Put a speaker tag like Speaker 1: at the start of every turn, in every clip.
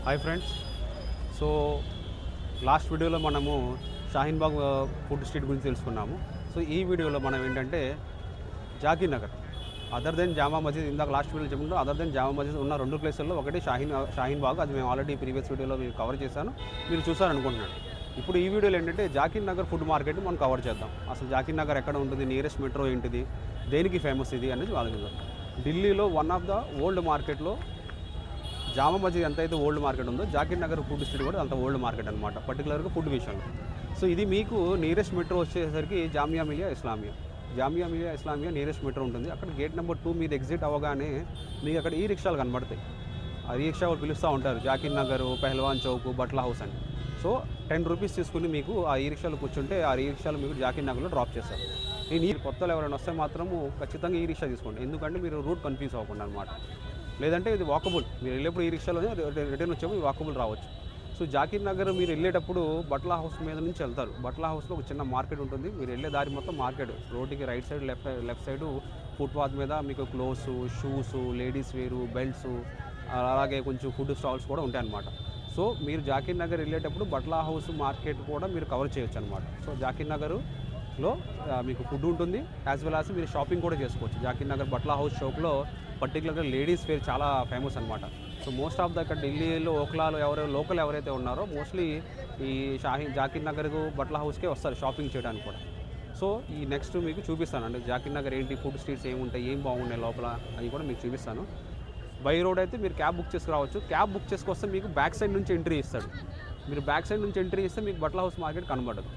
Speaker 1: Hi friends. So last వీడియోలో మనము షాహీన్ బాగ్ food street గురించి తెలుసుకున్నాము. సో ఈ వీడియోలో మనం ఏంటంటే జాకీర్ నగర్ అదర్ దెన్ జామా మస్జిద్, ఇందాక లాస్ట్ వీడియోలో చెప్పుకుంటూ అదర్ దెన్ జామా మస్జిద్ ఉన్న రెండు ప్లేసుల్లో ఒకటి షాహీన్ బాగ్. అది మేము ఆల్రెడీ ప్రీవియస్ వీడియోలో మీరు కవర్ చేశాను, మీరు చూసారనుకుంటున్నాను. ఇప్పుడు ఈ వీడియోలో ఏంటంటే జాకీర్ నగర్ ఫుడ్ మార్కెట్ మనం కవర్ చేద్దాం. అసలు జాకీర్ నగర్ ఎక్కడ ఉంటుంది, నియరెస్ట్ మెట్రో ఏంటిది, దేనికి ఫేమస్ ఇది అనేది ఆలోచిద్దాం. ఢిల్లీలో వన్ ఆఫ్ ద ఓల్డ్ మార్కెట్లో జామా మస్జిద్ ఎంతైతే ఓల్డ్ మార్కెట్ ఉందో జాకీర్ నగర్ ఫుడ్ స్ట్రీట్ కూడా అంత ఓల్డ్ మార్కెట్ అనమాట, పర్టికులర్గా ఫుడ్ విషయంలో. సో ఇది మీకు నియరెస్ట్ మెట్రో వచ్చేసరికి జామియా మిలియా ఇస్లామియా నియరెస్ట్ మెట్రో ఉంటుంది. అక్కడ గేట్ నెంబర్ 2 మీరు ఎగ్జిట్ అవ్వగానే మీకు అక్కడ ఈ రిక్షాలు కనబడతాయి. ఆ ఈ రిక్షా పిలుస్తూ ఉంటారు జాకీర్ నగర్, పెహల్వాన్ చౌక్, బట్ల హౌస్ అని. సో 10 రూపీస్ తీసుకుని మీకు ఆ ఈ రిక్షాలో కూర్చుంటే ఆ ఈ రిక్షాలు మీకు జాకీర్ నగర్లో డ్రాప్ చేస్తారు. ఈ కొత్తలో ఎవరైనా వస్తే మాత్రము ఖచ్చితంగా ఈ రిక్షా తీసుకోండి, ఎందుకంటే మీరు రూట్ కన్ఫ్యూజ్ అవ్వకుండా అనమాట. లేదంటే ఇది వాకబుల్, మీరు వెళ్ళేప్పుడు ఈ రిక్షాలోనే రిటర్న్ వచ్చేప్పుడు వాకబుల్ రావచ్చు. సో జాకీర్ నగర్ మీరు వెళ్ళేటప్పుడు బట్లా హౌస్ మీద నుంచి వెళ్తారు. బట్లా హౌస్లో ఒక చిన్న మార్కెట్ ఉంటుంది. మీరు వెళ్ళే దారి మొత్తం మార్కెట్. రోడ్డుకి right side left side footpath మీద మీకు క్లోత్స్, షూస్, లేడీస్ వేరు, బెల్ట్స్, అలాగే కొంచెం ఫుడ్ స్టాల్స్ కూడా ఉంటాయి అన్నమాట. సో మీరు జాకీర్ నగర్ వెళ్ళేటప్పుడు బట్లా హౌస్ మార్కెట్ కూడా మీరు కవర్ చేయొచ్చు అనమాట. సో జాకీర్ నగర్లో మీకు ఫుడ్ ఉంటుంది, యాజ్ వెల్ యాజ్ మీరు షాపింగ్ కూడా చేసుకోవచ్చు. జాకీర్ నగర్ బట్లా హౌస్ షాప్లో పర్టికులర్గా లేడీస్ వేర్ చాలా ఫేమస్ అనమాట. సో మోస్ట్ ఆఫ్ ద ఇక్కడ ఢిల్లీలో ఓక్లాలో లోకల్ ఎవరైతే ఉన్నారో మోస్ట్లీ ఈ జాకీర్ నగర్కు బట్లా హౌస్కే వస్తారు షాపింగ్ చేయడానికి కూడా. సో ఈ నెక్స్ట్ మీకు చూపిస్తానండి జాకీర్ నగర్ ఏంటి, ఫుడ్ స్ట్రీట్స్ ఏముంటాయి, ఏం బాగున్నాయి లోపల అని కూడా మీకు చూపిస్తాను. బై రోడ్ అయితే మీరు క్యాబ్ బుక్ చేసుకురావచ్చు. క్యాబ్ బుక్ చేసుకొస్తే మీకు బ్యాక్ సైడ్ నుంచి ఎంట్రీ ఇస్తాడు. మీరు బ్యాక్ సైడ్ నుంచి ఎంట్రీ ఇస్తే మీకు బట్లా హౌస్ మార్కెట్ కనబడదు.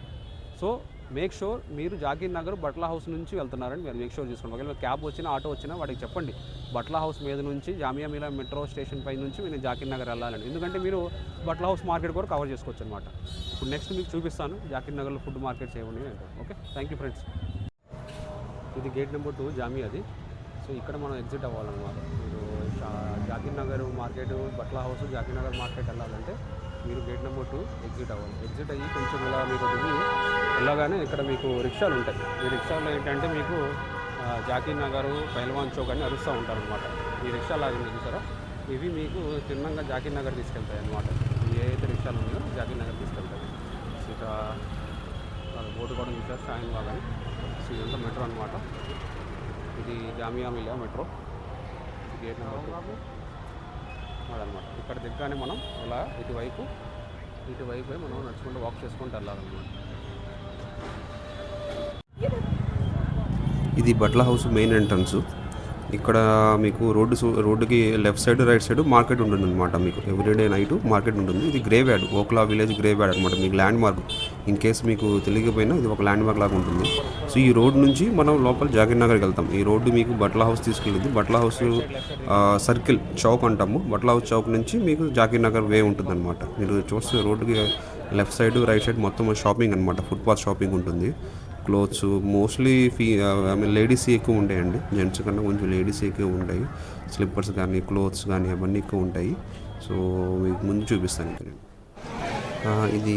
Speaker 1: సో మేక్ షూర్ మీరు జాకీర్ నగర్ బట్లా హౌస్ నుంచి వెళ్తున్నారని మీరు మేక్ షూర్ చేసుకోండి. ఒకవేళ క్యాబ్ వచ్చినా ఆటో వచ్చినా వాడికి చెప్పండి బట్లా హౌస్ మీద నుంచి జామియా మిలియా మెట్రో స్టేషన్ పై నుంచి నేను జాకీర్ నగర్ వెళ్ళాలని, ఎందుకంటే మీరు బట్లా హౌస్ మార్కెట్ కూడా కవర్ చేసుకోవచ్చు అనమాట. ఇప్పుడు నెక్స్ట్ మీకు చూపిస్తాను జాకీర్ నగర్లో ఫుడ్ మార్కెట్స్ ఏమని అంటే. Okay, thank you friends. ఇది గేట్ నెంబర్ 2 జామియాది. సో ఇక్కడ మనం ఎగ్జిట్ అవ్వాలన్నమాట. మీరు Zakir Nagar market, Batla house, Zakir Nagar market వెళ్ళాలంటే మీరు గేట్ నెంబర్ 2 ఎగ్జిట్ అవ్వాలి. ఎగ్జిట్ అయ్యి కొంచెం ఇలా మీకు దిగి వెళ్ళగానే ఇక్కడ మీకు రిక్షాలు ఉంటాయి. ఈ రిక్షాలో ఏంటంటే మీకు జాకీర్ నగర్, పెహల్వాన్ చౌక్ అని అరుస్తూ ఉంటారు అనమాట. ఈ రిక్షాలు లాగా చూసారా, ఇవి మీకు చిన్నగా జాకీర్ నగర్ తీసుకెళ్తాయి అనమాట. ఏ అయితే రిక్షాలు ఉన్నాయో జాకీర్ నగర్ తీసుకెళ్తాయి. ఇక బోర్డు కూడా చూసారు షాహీన్ బాగ్ అని. సో ఇదంతా మెట్రో అనమాట. ఇది Jamia Millia metro gate number 2 అదనమాట. ఇక్కడ దిగ్గానే మనం ఇలా ఇటువైపు మనం నడుచుకుంటూ వాక్ చేసుకుంటూ వెళ్ళాలన్నమాట.
Speaker 2: ఇది బట్లా హౌస్ మెయిన్ ఎంట్రన్స్. ఇక్కడ మీకు రోడ్డుకి left side right side market ఉంటుంది అనమాట. మీకు ఎవ్రీడే నైట్ మార్కెట్ ఉంటుంది. ఇది graveyard, Okhla village graveyard అనమాట. మీకు ల్యాండ్ మార్క్, ఇన్ కేస్ మీకు తెలియకపోయినా ఇది ఒక ల్యాండ్ మార్క్ లాగా ఉంటుంది. సో ఈ రోడ్ నుంచి మనం లోపల జాకీర్ నగర్కి వెళ్తాం. ఈ రోడ్డు మీకు బట్లా హౌస్ తీసుకెళ్ళింది. బట్లా హౌస్ సర్కిల్ చౌక్ అంటాము. బట్లా హౌస్ చౌక్ నుంచి మీకు జాకీర్ నగర్ వే ఉంటుంది అనమాట. మీరు చూస్తే రోడ్డుకి లెఫ్ట్ సైడ్ రైట్ సైడ్ మొత్తం షాపింగ్ అనమాట. ఫుట్పాత్ షాపింగ్ ఉంటుంది. క్లోత్స్ మోస్ట్లీ లేడీస్ ఎక్కువ ఉంటాయండి, జెంట్స్ కన్నా కొంచెం లేడీస్ ఎక్కువ ఉంటాయి. స్లిప్పర్స్ కానీ క్లోత్స్ కానీ అవన్నీ ఎక్కువ ఉంటాయి. సో మీకు ముందు చూపిస్తాను. ఇది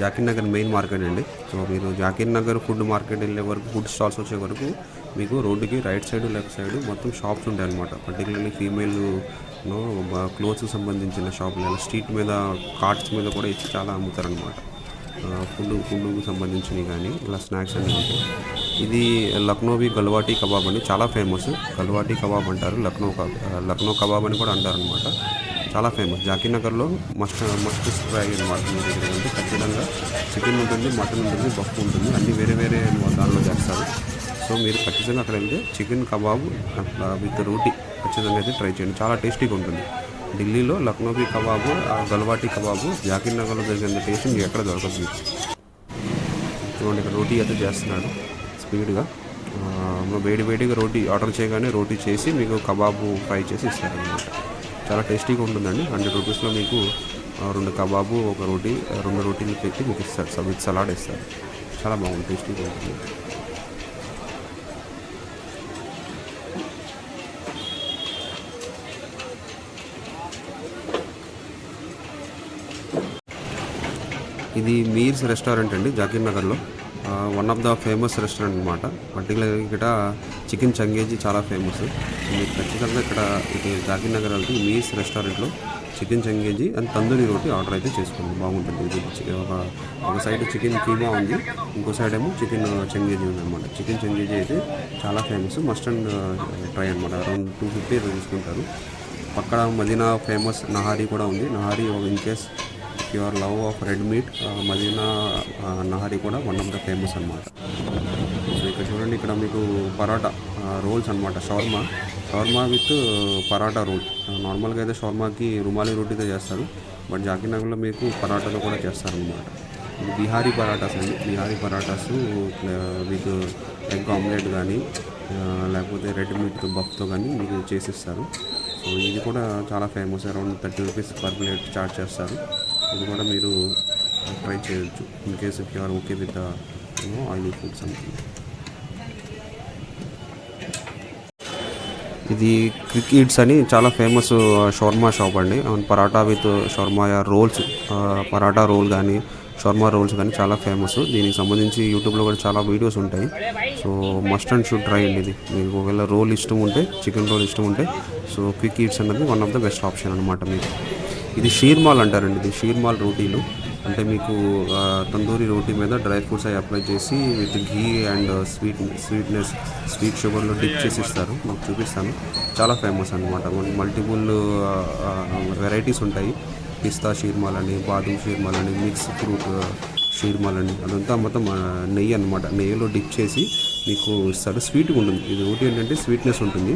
Speaker 2: జాకీర్ నగర్ మెయిన్ మార్కెట్ అండి. సో మీరు జాకీర్ నగర్ ఫుడ్ మార్కెట్ వెళ్ళే వరకు, ఫుడ్ స్టాల్స్ వచ్చే వరకు మీకు రోడ్డుకి రైట్ సైడ్ లెఫ్ట్ సైడ్ మొత్తం షాప్స్ ఉంటాయి అనమాట. పర్టికులర్లీ ఫీమేల్ క్లోత్స్కి సంబంధించిన షాపులు స్ట్రీట్ మీద కార్ట్స్ మీద కూడా ఇచ్చి చాలా అమ్ముతారనమాట. ఫుడ్కు సంబంధించినవి కానీ ఇలా స్నాక్స్ అన్నీ ఉంటాయి. ఇది లక్నోవి గల్వాటీ కబాబ్ అని చాలా ఫేమస్. గల్వాటీ కబాబ్ అంటారు, లక్నో కబాబ్ అని కూడా అంటారు అనమాట. చాలా ఫేమస్. జాకీర్ నగర్లో మస్ట్ ట్రై అనమాట. మీ దగ్గర అంటే ఖచ్చితంగా చికెన్ ఉంటుంది, మటన్ ఉంటుంది, పప్పు ఉంటుంది, అన్నీ వేరే వేరే దానిలో చేస్తారు. సో మీరు ఖచ్చితంగా అక్కడ వెళ్తే చికెన్ కబాబ్ అట్లా విత్ రోటీ ఖచ్చితంగా అయితే ట్రై చేయండి, చాలా టేస్టీగా ఉంటుంది. ఢిల్లీలో లక్నోవి కబాబు, గల్వాటీ కబాబు జాకీర్ నగర్లో దొరికిన టేస్ట్ మీకు ఎక్కడ దొరకదు. చూడండి ఇక్కడ రోటీ అయితే చేస్తున్నాడు స్పీడ్గా. వేడిగా రోటీ ఆర్డర్ చేయగానే రోటీ చేసి మీకు కబాబు ఫ్రై చేసి ఇస్తారనమాట. చాలా టేస్టీగా ఉంటుందండి. 100 రూపీస్లో మీకు 2 కబాబు, 1 రోటీ, 2 రోటీలు పెట్టి మీకు ఇస్తారు. విత్ సలాడ్ ఇస్తారు. చాలా బాగుంటుంది, టేస్టీగా ఉంటుంది. ఇది మీర్స్ రెస్టారెంట్ అండి జాకీర్ నగర్లో. One of the famous restaurant అనమాట. పర్టికులర్గా ఇక్కడ చికెన్ చంగేజీ చాలా ఫేమస్. మీరు ఖచ్చితంగా ఇక్కడ జాకీర్ నగర్ వెళ్తే మీర్స్ రెస్టారెంట్లో chicken changezi and tandoori roti order అయితే చేసుకోండి, బాగుంటుంది. ఇది ఒక సైడ్ చికెన్ కీమా ఉంది, ఇంకో సైడ్ ఏమో చికెన్ చెంగేజీ ఉంది అనమాట. చికెన్ చెంగేజీ అయితే చాలా ఫేమస్, మస్ట్ అండ్ ట్రై అనమాట. అరౌండ్ 250 తీసుకుంటారు. పక్కన మదీనా ఫేమస్ నహారీ కూడా ఉంది. Nahari in case your love of red meat, Madina nahari కూడా వన్ ఆఫ్ ద ఫేమస్ అనమాట. సో ఇక్కడ చూడండి, ఇక్కడ మీకు పరాటా రోల్స్ అనమాట. Shawarma with paratha roll. నార్మల్గా అయితే షవర్మాకి రుమాలి రోటీతో చేస్తారు, బట్ జాకీర్ నగర్లో మీకు పరాటాలో కూడా చేస్తారనమాట. ఇది బిహారీ పరాటాస్ అండి. Bihari parathas with egg omelette కానీ లేకపోతే రెడ్ మీట్ బఫ్తో కానీ మీకు చేసిస్తారు. సో ఇది కూడా చాలా famous. Around 30 rupees per plate charge చేస్తారు. ఇది కూడా మీరు ట్రై చేయొచ్చు in case if you are okay with oily food something. ఇది క్విక్ ఈట్స్ అని చాలా ఫేమస్ షవర్మా షాప్ అండి. Paratha with shawarma rolls, paratha roll కానీ షవర్మా రోల్స్ కానీ చాలా ఫేమస్. దీనికి సంబంధించి యూట్యూబ్లో కూడా చాలా వీడియోస్ ఉంటాయి. So must and should try అండి ఇది. మీకు ఒకవేళ రోల్ ఇష్టం ఉంటే, చికెన్ రోల్ ఇష్టం ఉంటే, సో క్విక్ ఈట్స్ అన్నది one of the best option అనమాట మీకు. ఇది షీర్మాల్ అంటారండి. ఇది షీర్మాల్ రోటీలు అంటే మీకు తందూరి రోటీ మీద డ్రై ఫ్రూట్స్ అవి అప్లై చేసి విత్ ఘీ అండ్ స్వీట్ షుగర్లో డిప్ చేసి ఇస్తారు. మీకు చూపిస్తాను. చాలా ఫేమస్ అనమాట. మల్టిపుల్ వెరైటీస్ ఉంటాయి. పిస్తా షీర్మాల్ అని, బాదం షీర్మాల్ అని, మిక్స్ ఫ్రూట్ షీర్మాల్ అని, అదంతా మొత్తం నెయ్యి అనమాట. నెయ్యిలో డిప్ చేసి మీకు ఇస్తారు. స్వీట్గా ఉంటుంది. ఇది ఒకటి ఏంటంటే స్వీట్నెస్ ఉంటుంది.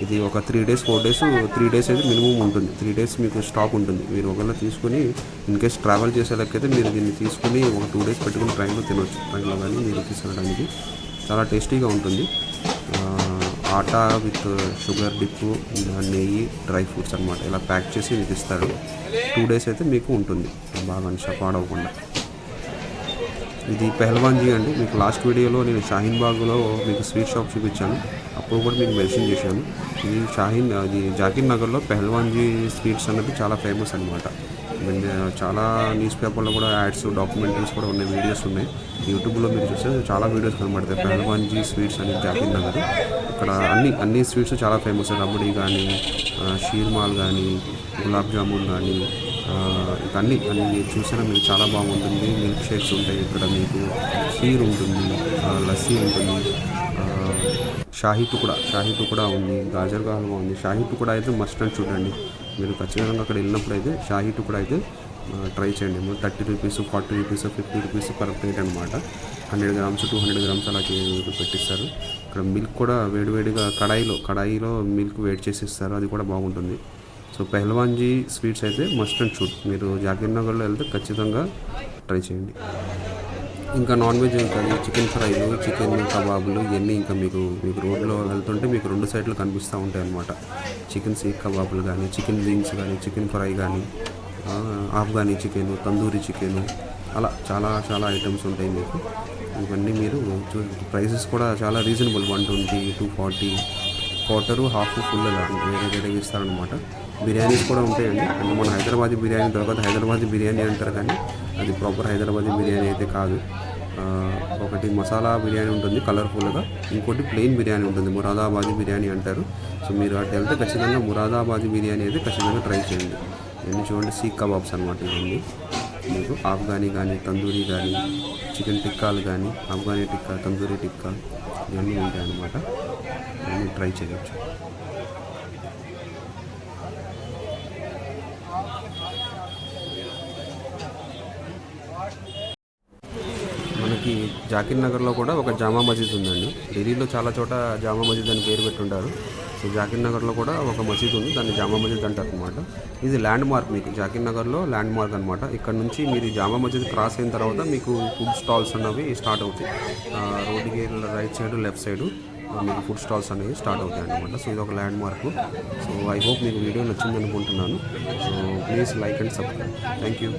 Speaker 2: ఇది ఒక 3 days 4 days 3 days అయితే మినిమం ఉంటుంది. 3 days మీకు స్టాక్ ఉంటుంది. మీరు ఒకవేళ తీసుకొని ఇన్ కేస్ ట్రావెల్ చేసే లెక్కైతే మీరు దీన్ని తీసుకుని ఒక 2 days పెట్టుకుని ట్రైన్లో తినవచ్చు. ట్రైన్లో కానీ మీరు తీసుకెళ్ళడానికి చాలా టేస్టీగా ఉంటుంది. ఆటా విత్ షుగర్ డిప్పు, నెయ్యి, డ్రై ఫ్రూట్స్ అనమాట. ఇలా ప్యాక్ చేసి మీకు ఇస్తారు. 2 days అయితే మీకు ఉంటుంది, బాగా పాడవకుండా. ఇది పెహల్వాన్జీ అండి. మీకు లాస్ట్ వీడియోలో నేను షాహీన్ బాగ్లో మీకు స్వీట్ షాప్ చూపించాను, అప్పుడు కూడా మీకు మెన్షన్ చేశాను. ఇది జాకీర్ నగర్లో పెహల్వాన్జీ స్వీట్స్ అన్నది చాలా ఫేమస్ అనమాట. చాలా న్యూస్ పేపర్లో కూడా యాడ్స్, డాక్యుమెంటరీస్ కూడా ఉన్నాయి, వీడియోస్ ఉన్నాయి. యూట్యూబ్లో మీరు చూస్తే చాలా వీడియోస్ కనబడతాయి. పెహల్వాన్జీ స్వీట్స్ అని జాకీర్ నగర్. ఇక్కడ అన్ని స్వీట్స్ చాలా ఫేమస్. రబడీ కానీ, షీర్మాల్ కానీ, గులాబ్ జామున్ కానీ, అన్నీ చూసినా మీకు చాలా బాగుంటుంది. మిల్క్ షేక్స్ ఉంటాయి ఇక్కడ. మీకు ఖీర్ ఉంటుంది, లస్సీ ఉంటుంది, షాహీ టుకుడా ఉంది, గాజర్ కా హల్వా ఉంది. షాహీ టుకుడా అయితే మస్ట్ అండ్ చూడండి. మీరు ఖచ్చితంగా అక్కడ వెళ్ళినప్పుడు అయితే షాహీ టుకుడా అయితే ట్రై చేయండి. 30 rupees, 40 rupees, 50 rupees per plate అనమాట. 100 grams 200 grams అలా పెట్టిస్తారు. ఇక్కడ మిల్క్ కూడా వేడివేడిగా కడాయిలో మిల్క్ వేడి చేసి ఇస్తారు. అది కూడా బాగుంటుంది. సో పెహల్వాన్జీ స్వీట్స్ అయితే మస్ట్ అండ్ షుడ్. మీరు జాకీర్ నగర్లో వెళ్తే ఖచ్చితంగా ట్రై చేయండి. ఇంకా నాన్ వెజ్ ఇంకా చికెన్ ఫ్రైలు, చికెన్ కబాబులు ఇవన్నీ ఇంకా మీకు రోడ్లో వెళ్తుంటే మీకు 2 సైడ్లు కనిపిస్తూ ఉంటాయి అన్నమాట. చికెన్ సీక్ కబాబులు కానీ, చికెన్ వింగ్స్ కానీ, చికెన్ ఫ్రై కానీ, ఆఫ్ఘనీ చికెను, తందూరి చికెను, అలా చాలా ఐటమ్స్ ఉంటాయి మీకు. ఇవన్నీ మీరు ప్రైసెస్ కూడా చాలా రీజనబుల్. 120, 240, క్వార్టరు, హాఫ్, ఫుల్ వేరే ఇస్తారనమాట. బిర్యానీస్ కూడా ఉంటాయండి. అంటే మన హైదరాబాదీ బిర్యానీ దొరకదు. హైదరాబాదీ బిర్యానీ అంటారు కానీ అది ప్రాపర్ హైదరాబాదీ బిర్యానీ అయితే కాదు. ఒకటి మసాలా బిర్యానీ ఉంటుంది కలర్ఫుల్గా, ఇంకోటి ప్లెయిన్ బిర్యానీ ఉంటుంది, మురాదాబాదీ బిర్యానీ అంటారు. సో మీరు అటు వెళ్తే ఖచ్చితంగా మురాదాబాదీ బిర్యానీ అయితే ఖచ్చితంగా ట్రై చేయండి. ఇవన్నీ చూడండి, సీక్ కబాబ్స్ అనమాట. ఇవన్నీ మీకు ఆఫ్ఘనీ కానీ, తందూరి కానీ, చికెన్ టిక్కాలు కానీ, ఆఫ్ఘనీ టిక్కా, తందూరి టిక్కా ఇవన్నీ ఉంటాయి అన్నమాట. ఇవన్నీ ట్రై చేయవచ్చు. మనకి జాకీర్ నగర్లో కూడా ఒక జామా మసీద్ ఉందండి. ఢిల్లీలో చాలా చోట జామా మసీద్ అని పేరు పెట్టుంటారు. సో జాకీర్ నగర్లో కూడా ఒక మసీద్ ఉంది, దాన్ని జామా మసీద్ అంటారు అనమాట. ఇది ల్యాండ్ మార్క్, మీకు జాకీర్ నగర్లో ల్యాండ్ మార్క్ అనమాట. ఇక్కడ నుంచి మీరు జామా మసీద్ క్రాస్ అయిన తర్వాత మీకు ఫుడ్ స్టాల్స్ అనేవి స్టార్ట్ అవుతాయి. రోడ్డుకి రైట్ సైడ్, లెఫ్ట్ సైడ్ మీకు ఫుడ్ స్టాల్స్ అనేవి స్టార్ట్ అవుతాయి అనమాట. సో ఇది ఒక land mark. So I hope మీకు వీడియో నచ్చింది అనుకుంటున్నాను. So please like and subscribe. Thank you.